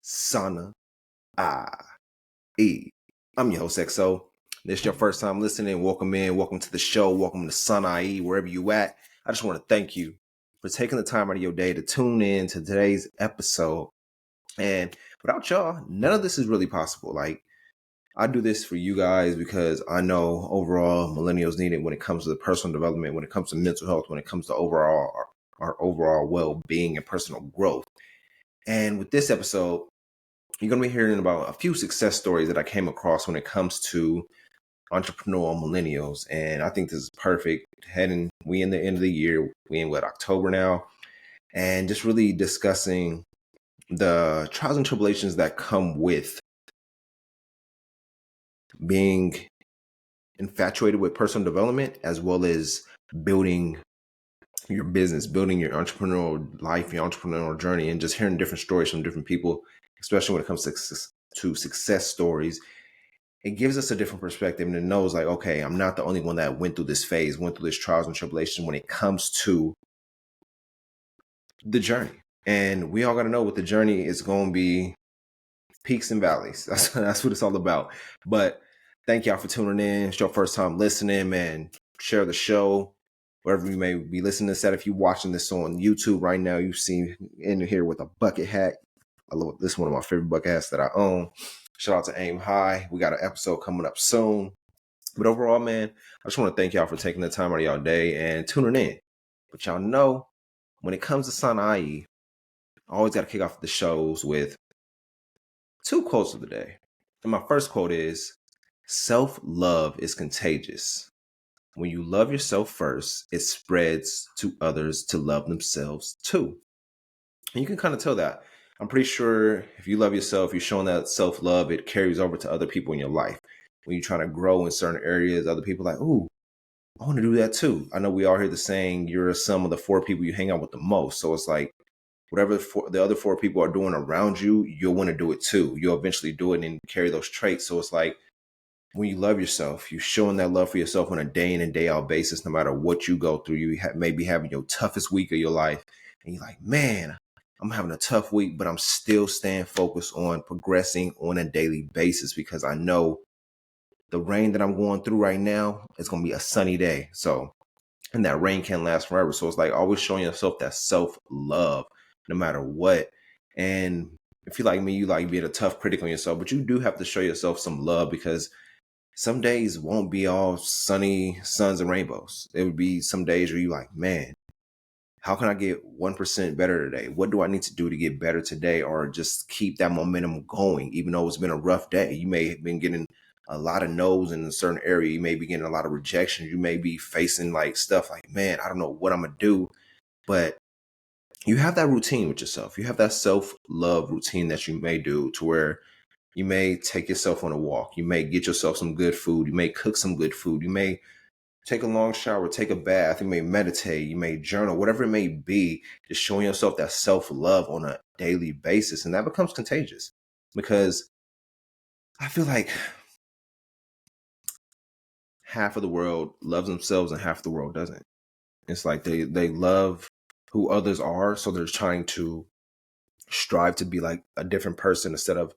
Sana I. I'm your host, XO. This is your first time listening. Welcome in. Welcome to the show. Welcome to Sana I. Wherever you at. I just want to thank you for taking the time out of your day to tune in to today's episode. And without y'all, none of this is really possible. I do this for you guys because I know overall millennials need it when it comes to the personal development, when it comes to mental health, when it comes to our overall well-being and personal growth. And with this episode, you're going to be hearing about a few success stories that I came across when it comes to entrepreneurial millennials. And I think this is perfect. We in the end of the year, we in October now, and just really discussing the trials and tribulations that come with being infatuated with personal development, as well as building your business, building your entrepreneurial life, your entrepreneurial journey, and just hearing different stories from different people, especially when it comes to success stories. It gives us a different perspective, and it knows like, okay, I'm not the only one that went through this phase, went through this trials and tribulations when it comes to the journey. And we all got to know what the journey is going to be, peaks and valleys. That's what it's all about. But thank y'all for tuning in. It's your first time listening, man. Share the show wherever you may be listening to this at. If you're watching this on YouTube right now, you see in here with a bucket hat. I love this, one of my favorite bucket hats that I own. Shout out to Aim High. We got an episode coming up soon. But overall, man, I just want to thank y'all for taking the time out of y'all day and tuning in. But y'all know, when it comes to Sana IE, I always got to kick off the shows with two quotes of the day. And my first quote is, self-love is contagious. When you love yourself first, it spreads to others to love themselves too. And you can kind of tell that. I'm pretty sure if you love yourself, you're showing that self-love, it carries over to other people in your life. When you're trying to grow in certain areas, other people are like, ooh, I want to do that too. I know we all hear the saying, you're a sum of the four people you hang out with the most. So it's like, whatever the other four people are doing around you, you'll want to do it too. You'll eventually do it and carry those traits. So it's like, when you love yourself, you're showing that love for yourself on a day in and day out basis, no matter what you go through. You may be having your toughest week of your life, and you're like, man, I'm having a tough week, but I'm still staying focused on progressing on a daily basis because I know the rain that I'm going through right now is going to be a sunny day. So, and that rain can last forever. So it's like always showing yourself that self-love no matter what. And if you're like me, you like being a tough critic on yourself, but you do have to show yourself some love because some days won't be all sunny suns and rainbows. It would be some days where you're like, man, how can I get 1% better today? What do I need to do to get better today? Or just keep that momentum going, even though it's been a rough day. You may have been getting a lot of no's in a certain area. You may be getting a lot of rejection. You may be facing like stuff like, man, I don't know what I'm going to do. But you have that routine with yourself. You have that self-love routine that you may do to where you may take yourself on a walk. You may get yourself some good food. You may cook some good food. You may take a long shower, take a bath. You may meditate. You may journal, whatever it may be, just showing yourself that self-love on a daily basis. And that becomes contagious because I feel like half of the world loves themselves and half the world doesn't. It's like they love who others are. So they're trying to strive to be like a different person instead of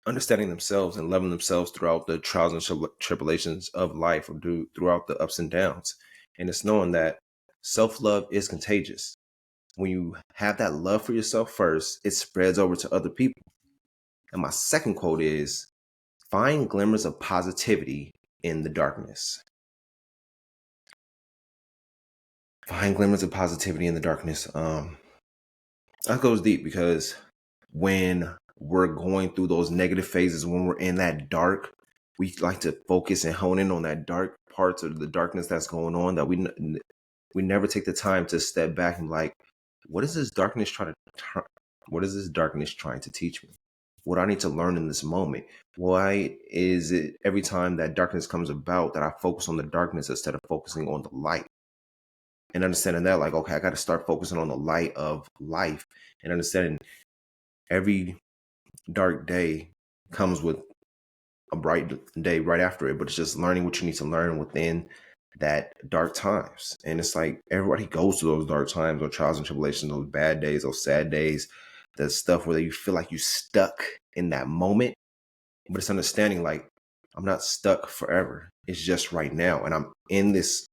understanding themselves and loving themselves throughout the trials and tribulations of life, or throughout the ups and downs. And it's knowing that self-love is contagious. When you have that love for yourself first, it spreads over to other people. And my second quote is, find glimmers of positivity in the darkness. Find glimmers of positivity in the darkness. That goes deep because when we're going through those negative phases, when we're in that dark, we like to focus and hone in on that dark parts of the darkness that's going on, that we never take the time to step back and like, what is this darkness trying to teach me? What do I need to learn in this moment? Why is it every time that darkness comes about that I focus on the darkness instead of focusing on the light? And understanding that, like, okay, I got to start focusing on the light of life, and understanding every dark day comes with a bright day right after it, but it's just learning what you need to learn within that dark times. And it's like everybody goes through those dark times, or trials and tribulations, those bad days, those sad days, the stuff where you feel like you stuck in that moment. But it's understanding like I'm not stuck forever. It's just right now. And I'm in this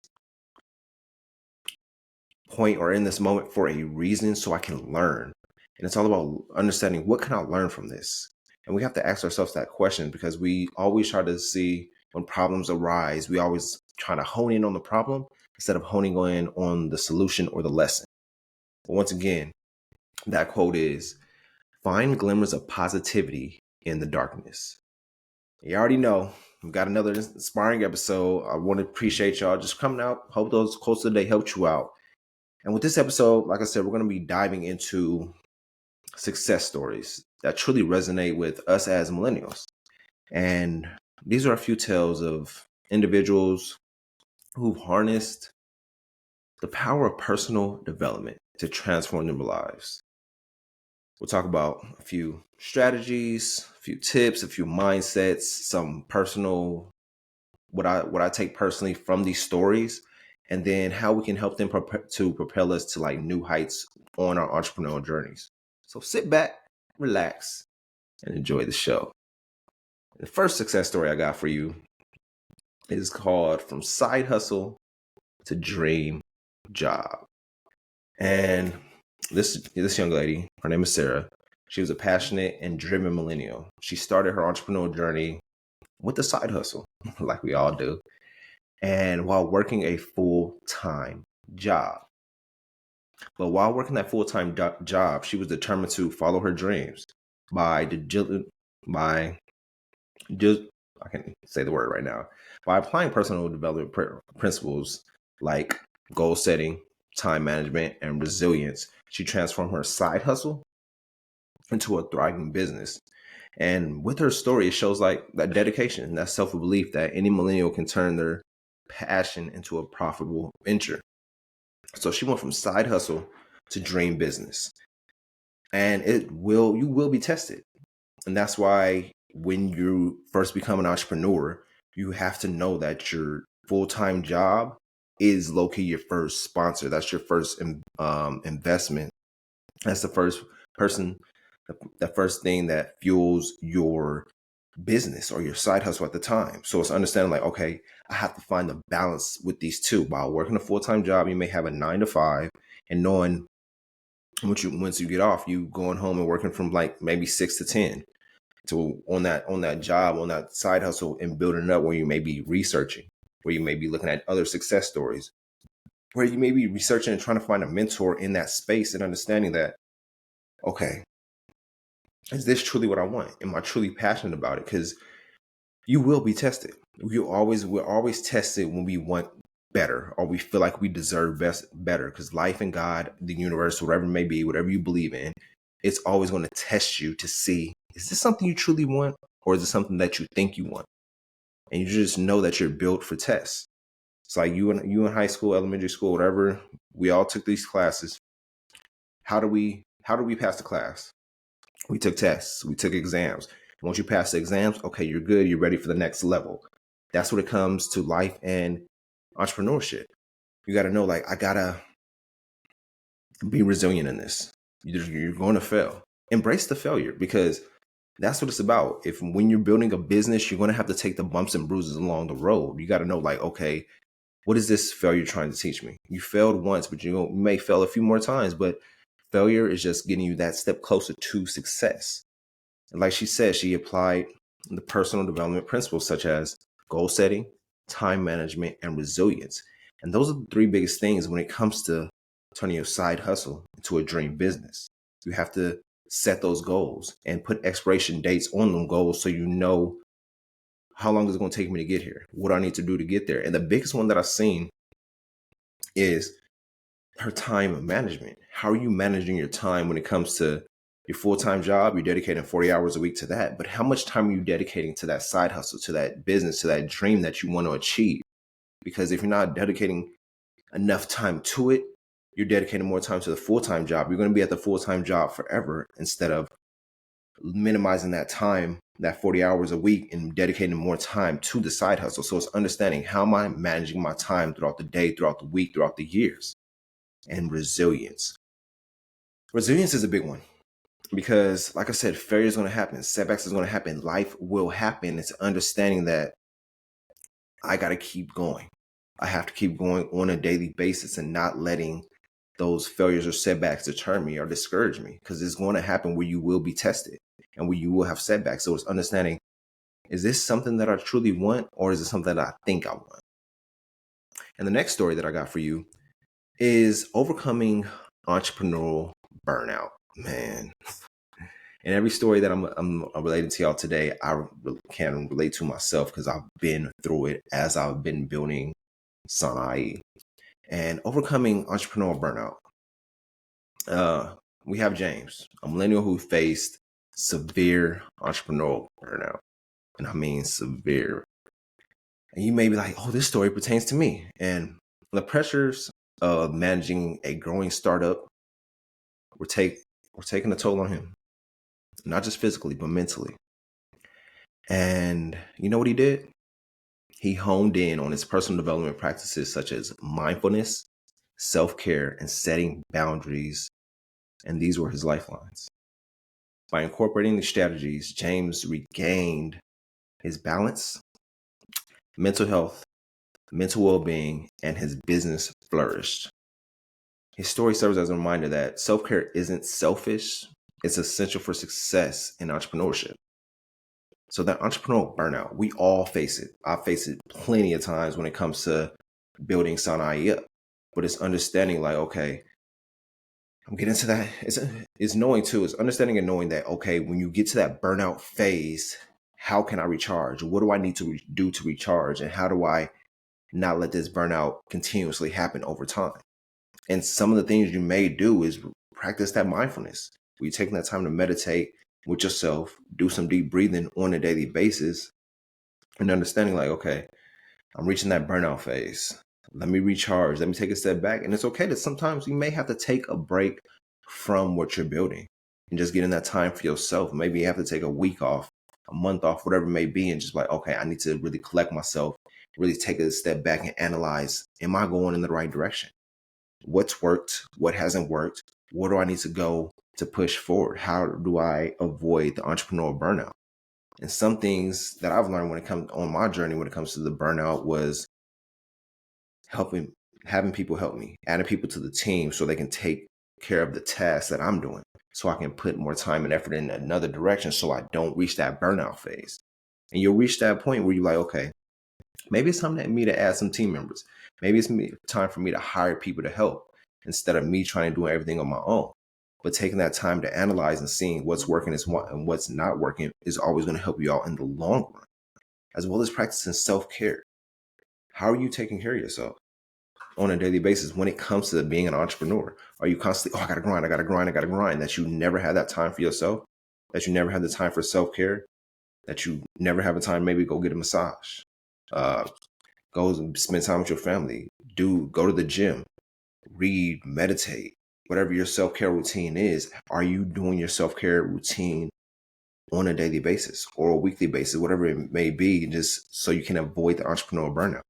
point or in this moment for a reason so I can learn. And it's all about understanding what can I learn from this? And we have to ask ourselves that question because we always try to see when problems arise, we always try to hone in on the problem instead of honing in on the solution or the lesson. But once again, that quote is find glimmers of positivity in the darkness. You already know we've got another inspiring episode. I want to appreciate y'all just coming out. Hope those quotes today helped you out. And with this episode, like I said, we're going to be diving into success stories that truly resonate with us as millennials. And these are a few tales of individuals who've harnessed the power of personal development to transform their lives. We'll talk about a few strategies, a few tips, a few mindsets, some personal what I take personally from these stories, and then how we can help them to propel us to like new heights on our entrepreneurial journeys. So sit back, relax, and enjoy the show. The first success story I got for you is called From Side Hustle to Dream Job. And this young lady, her name is Sarah. She was a passionate and driven millennial. She started her entrepreneurial journey with a side hustle, like we all do, and while working a full-time job. But while working that full-time job, she was determined to follow her dreams by I can't say the word right now, by applying personal development principles like goal setting, time management, and resilience. She transformed her side hustle into a thriving business. And with her story, it shows like that dedication, that self-belief that any millennial can turn their passion into a profitable venture. So she went from side hustle to dream business. And you will be tested. And that's why when you first become an entrepreneur, you have to know that your full-time job is low-key your first sponsor. That's your first investment. That's the first person, the first thing that fuels your business or your side hustle at the time. So it's understanding like, okay, I have to find the balance with these two. While working a full-time job, you may have a 9 to 5, and knowing once you get off, you going home and working from like maybe 6 to 10 to on that job, on that side hustle, and building it up where you may be researching, where you may be looking at other success stories, where you may be researching and trying to find a mentor in that space and understanding that, okay, is this truly what I want? Am I truly passionate about it? Because you will be tested. We're always tested when we want better or we feel like we deserve better. Because life and God, the universe, whatever it may be, whatever you believe in, it's always going to test you to see, is this something you truly want, or is it something that you think you want? And you just know that you're built for tests. It's like you in high school, elementary school, whatever. We all took these classes. How do we pass the class? We took tests. We took exams. Once you pass the exams, okay, you're good. You're ready for the next level. That's what it comes to life and entrepreneurship. You got to know, like, I got to be resilient in this. You're going to fail. Embrace the failure because that's what it's about. When you're building a business, you're going to have to take the bumps and bruises along the road. You got to know, like, okay, what is this failure trying to teach me? You failed once, but you may fail a few more times. But failure is just getting you that step closer to success. And like she said, she applied the personal development principles such as goal setting, time management, and resilience. And those are the three biggest things when it comes to turning your side hustle into a dream business. You have to set those goals and put expiration dates on them goals so you know how long is it going to take me to get here? What do I need to do to get there? And the biggest one that I've seen is her time management. How are you managing your time when it comes to your full-time job? You're dedicating 40 hours a week to that, but how much time are you dedicating to that side hustle, to that business, to that dream that you want to achieve? Because if you're not dedicating enough time to it, you're dedicating more time to the full-time job. You're going to be at the full-time job forever instead of minimizing that time, that 40 hours a week, and dedicating more time to the side hustle. So it's understanding, how am I managing my time throughout the day, throughout the week, throughout the years? And resilience. Resilience is a big one. Because, like I said, failure is going to happen, setbacks is going to happen, life will happen. It's understanding that I got to keep going. I have to keep going on a daily basis and not letting those failures or setbacks deter me or discourage me, because it's going to happen where you will be tested and where you will have setbacks. So it's understanding, is this something that I truly want, or is it something that I think I want? And the next story that I got for you is overcoming entrepreneurial burnout. Man, and every story that I'm relating to y'all today, I can relate to myself because I've been through it as I've been building Sanai and overcoming entrepreneurial burnout. We have James, a millennial who faced severe entrepreneurial burnout. And I mean severe. And you may be like, oh, this story pertains to me. And the pressures of managing a growing startup were taking a toll on him, not just physically, but mentally. And you know what he did? He honed in on his personal development practices such as mindfulness, self-care, and setting boundaries. And these were his lifelines. By incorporating these strategies, James regained his balance, mental health, mental well-being, and his business flourished. His story serves as a reminder that self-care isn't selfish, it's essential for success in entrepreneurship. So that entrepreneurial burnout, we all face it. I face it plenty of times when it comes to building Sanai up. But it's understanding like, okay, I'm getting to that. It's knowing too. It's understanding and knowing that, okay, when you get to that burnout phase, how can I recharge? What do I need to do to recharge? And how do I not let this burnout continuously happen over time? And some of the things you may do is practice that mindfulness. Where you're taking that time to meditate with yourself, do some deep breathing on a daily basis, and understanding like, okay, I'm reaching that burnout phase. Let me recharge. Let me take a step back. And it's okay that sometimes you may have to take a break from what you're building and just getting that time for yourself. Maybe you have to take a week off, a month off, whatever it may be, and just like, okay, I need to really collect myself, really take a step back and analyze, am I going in the right direction? What's worked? What hasn't worked? Where do I need to go to push forward? How do I avoid the entrepreneurial burnout? And some things that I've learned when it comes on my journey, when it comes to the burnout, was having people help me, adding people to the team so they can take care of the tasks that I'm doing, so I can put more time and effort in another direction so I don't reach that burnout phase. And you'll reach that point where you're like, okay, maybe it's time for me to add some team members. Maybe it's time for me to hire people to help instead of me trying to do everything on my own. But taking that time to analyze and seeing what's working and what's not working is always going to help you out in the long run, as well as practicing self-care. How are you taking care of yourself on a daily basis when it comes to being an entrepreneur? Are you constantly, oh, I got to grind, that you never have that time for yourself, that you never have the time for self-care, that you never have a time maybe go get a massage, go and spend time with your family, go to the gym, read, meditate, whatever your self-care routine is? Are you doing your self-care routine on a daily basis or a weekly basis, whatever it may be, just so you can avoid the entrepreneurial burnout?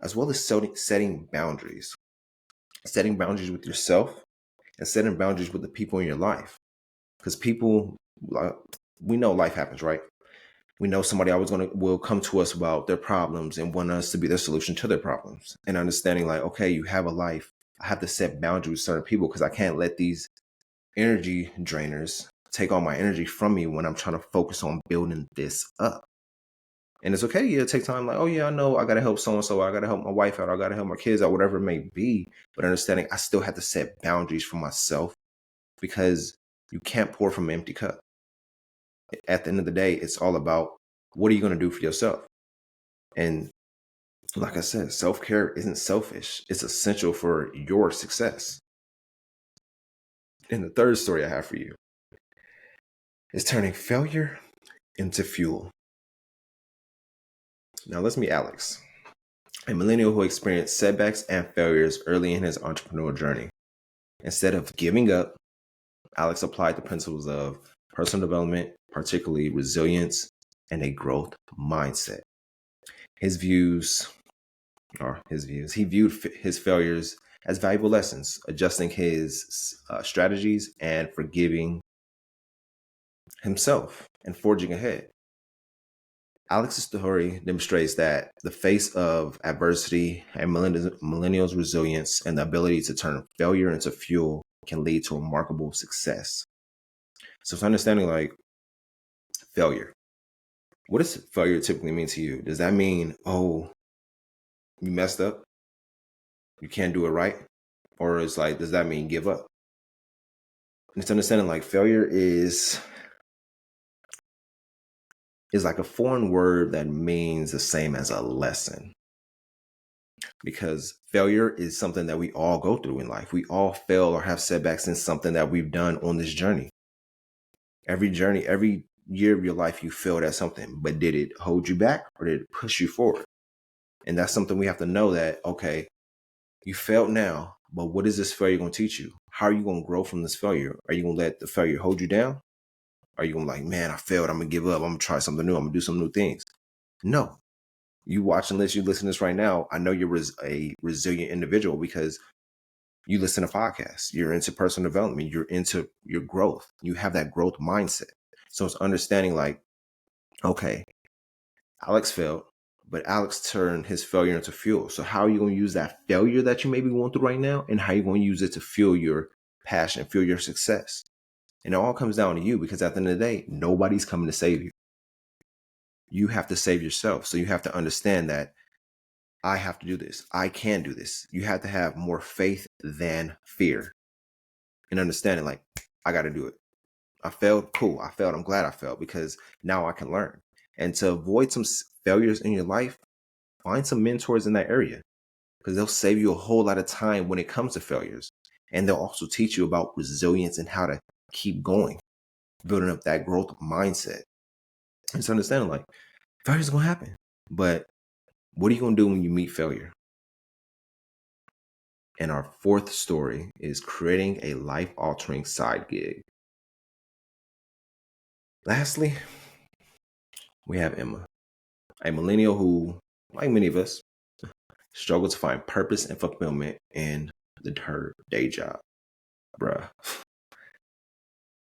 As well as setting boundaries with yourself and setting boundaries with the people in your life. Because people, we know life happens, right? We know somebody always will come to us about their problems and want us to be their solution to their problems. And understanding like, okay, you have a life. I have to set boundaries with certain people because I can't let these energy drainers take all my energy from me when I'm trying to focus on building this up. And it's okay, yeah, take time like, oh yeah, I know I gotta help so-and-so, I gotta help my wife out, I gotta help my kids out, whatever it may be. But understanding I still have to set boundaries for myself, because you can't pour from an empty cup. At the end of the day, it's all about what are you gonna do for yourself? And like I said, self-care isn't selfish. It's essential for your success. And the third story I have for you is turning failure into fuel. Now let's meet Alex, a millennial who experienced setbacks and failures early in his entrepreneurial journey. Instead of giving up, Alex applied the principles of personal development, particularly resilience, and a growth mindset. He viewed his failures as valuable lessons, adjusting his strategies and forgiving himself and forging ahead. Alex's story demonstrates that the face of adversity and millennials' resilience and the ability to turn failure into fuel can lead to remarkable success. So it's understanding like failure. What does failure typically mean to you? Does that mean, oh, you messed up? You can't do it right? Or it's like, does that mean give up? And it's understanding like failure is like a foreign word that means the same as a lesson. Because failure is something that we all go through in life. We all fail or have setbacks in something that we've done on this journey. Every year of your life, you failed at something, but did it hold you back or did it push you forward? And that's something we have to know that, okay, you failed now, but what is this failure going to teach you? How are you going to grow from this failure? Are you going to let the failure hold you down? Are you going to like, man, I failed. I'm going to give up. I'm going to try something new. I'm going to do some new things. No. You watching this, you listen to this right now. I know you're a resilient individual because you listen to podcasts. You're into personal development. You're into your growth. You have that growth mindset. So it's understanding like, okay, Alex failed, but Alex turned his failure into fuel. So how are you going to use that failure that you may be going through right now? And how are you going to use it to fuel your passion, fuel your success? And it all comes down to you because at the end of the day, nobody's coming to save you. You have to save yourself. So you have to understand that I have to do this. I can do this. You have to have more faith than fear and understanding like, I got to do it. I failed. Cool. I failed. I'm glad I failed because now I can learn. And to avoid some failures in your life, find some mentors in that area because they'll save you a whole lot of time when it comes to failures. And they'll also teach you about resilience and how to keep going, building up that growth mindset. And so understanding like failure's going to happen, but what are you going to do when you meet failure? And our fourth story is creating a life-altering side gig. Lastly, we have Emma, a millennial who, like many of us, struggled to find purpose and fulfillment in her day job. Bruh.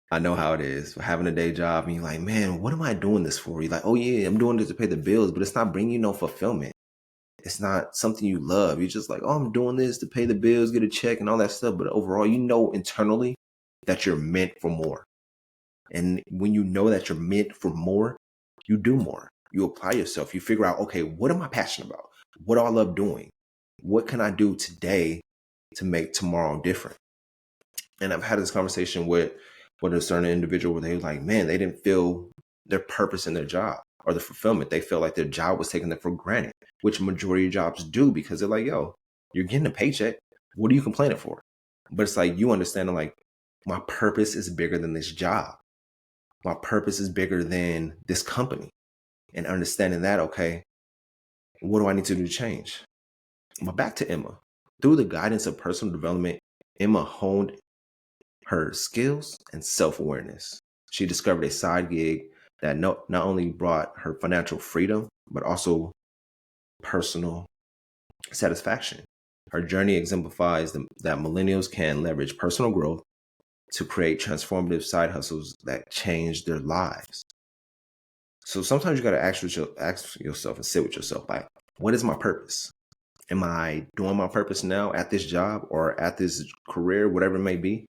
I know how it is. Having a day job and you're like, man, what am I doing this for? You're like, oh yeah, I'm doing this to pay the bills, but it's not bringing you no fulfillment. It's not something you love. You're just like, oh, I'm doing this to pay the bills, get a check and all that stuff. But overall, you know internally that you're meant for more. And when you know that you're meant for more, you do more. You apply yourself. You figure out, okay, what am I passionate about? What do I love doing? What can I do today to make tomorrow different? And I've had this conversation with a certain individual where they were like, man, they didn't feel their purpose in their job or the fulfillment. They felt like their job was taking them for granted, which majority of jobs do because they're like, yo, you're getting a paycheck. What are you complaining for? But it's like you understanding like my purpose is bigger than this job. My purpose is bigger than this company. And understanding that, okay, what do I need to do to change? But back to Emma. Through the guidance of personal development, Emma honed her skills and self-awareness. She discovered a side gig that not only brought her financial freedom, but also personal satisfaction. Her journey exemplifies that millennials can leverage personal growth to create transformative side hustles that change their lives. So sometimes you got to ask yourself and sit with yourself, like, what is my purpose? Am I doing my purpose now at this job or at this career, whatever it may be?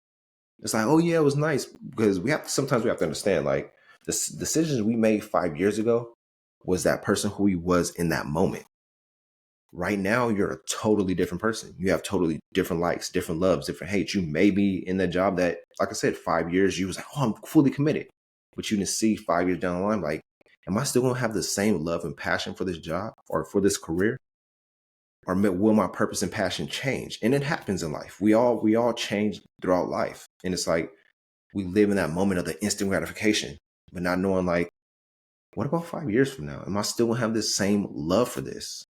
It's like, oh yeah, it was nice because sometimes we have to understand like the decisions we made 5 years ago was that person who he was in that moment. Right now, you're a totally different person. You have totally different likes, different loves, different hates. You may be in that job that, like I said, 5 years, you was like, oh, I'm fully committed. But you can see 5 years down the line, like, am I still going to have the same love and passion for this job or for this career? Or will my purpose and passion change? And it happens in life. We all change throughout life. And it's like, we live in that moment of the instant gratification, but not knowing like, what about 5 years from now? Am I still going to have this same love for this?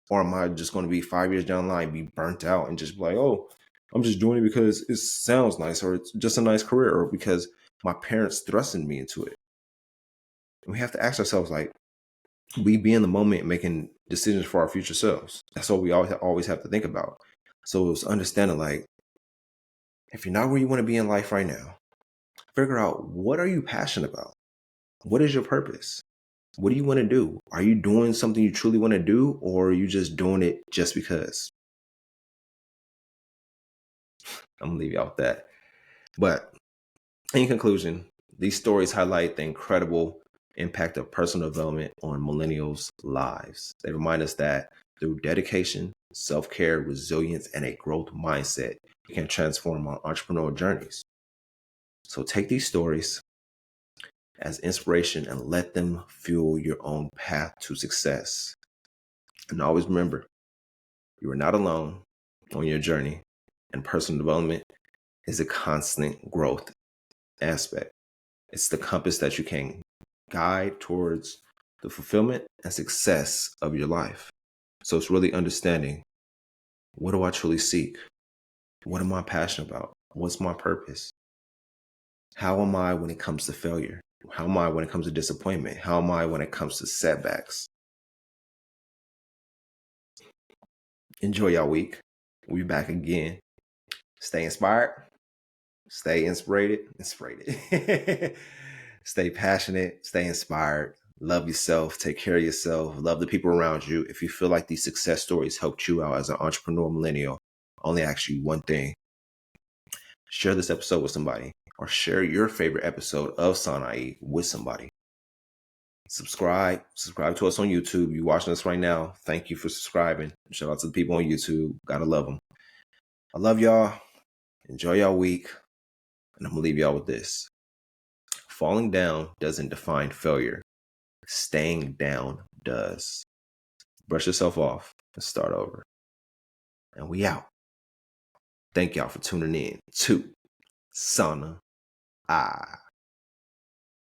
Or am I just going to be 5 years down the line, be burnt out and just be like, oh, I'm just doing it because it sounds nice or it's just a nice career or because my parents thrusted me into it. And we have to ask ourselves, like, we be in the moment making decisions for our future selves. That's what we always have to think about. So it's understanding, like, if you're not where you want to be in life right now, Figure out, what are you passionate about? What is your purpose? What do you want to do? Are you doing something you truly want to do, or are you just doing it just because? I'm going to leave y'all with that. But in conclusion, these stories highlight the incredible impact of personal development on millennials' lives. They remind us that through dedication, self-care, resilience, and a growth mindset, we can transform our entrepreneurial journeys. So take these stories as inspiration and let them fuel your own path to success. And always remember, you are not alone on your journey, and personal development is a constant growth aspect. It's the compass that you can guide towards the fulfillment and success of your life. So it's really understanding, what do I truly seek? What am I passionate about? What's my purpose? How am I when it comes to failure? How am I when it comes to disappointment? How am I when it comes to setbacks? Enjoy your week. We'll be back again. Stay inspired. Stay inspired. Stay passionate. Stay inspired. Love yourself. Take care of yourself. Love the people around you. If you feel like these success stories helped you out as an entrepreneur millennial, I only ask you one thing. Share this episode with somebody, or share your favorite episode of Sanai with somebody. Subscribe to us on YouTube. You watching us right now, thank you for subscribing. Shout out to the people on YouTube. Gotta love them. I love y'all. Enjoy y'all week. And I'm gonna leave y'all with this. Falling down doesn't define failure. Staying down does. Brush yourself off and start over. And we out. Thank y'all for tuning in to Sana I.